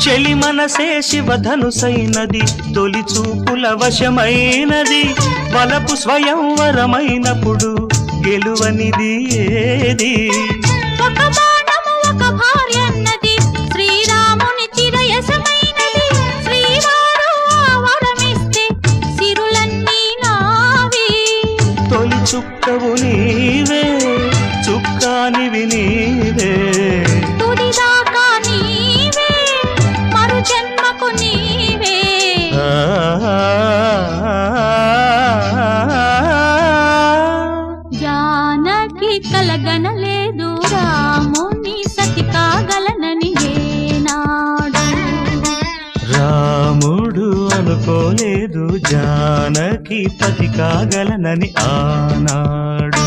చెలి మనసే శివధనుసైనది తొలి చూపుల వశమైనది వలపు స్వయంవరమైనప్పుడు గెలువనిది ఏది ఒక బాణము ఒక భార్య అన్నది శ్రీరాముని చిరయసమైనది శ్రీవారు వరమిస్తే సిరులన్నీ నావి తొలి చుక్కవు నీవే చుక్కానివి నీవే తుడిదాకా నీవే మరు జన్మకు నీవే జానకి కలగనలేదు రాముని సతి కాగలనని ఏనాడు రాముడు అనుకోలేదు జానకి పతి కాగలనని ఆనాడు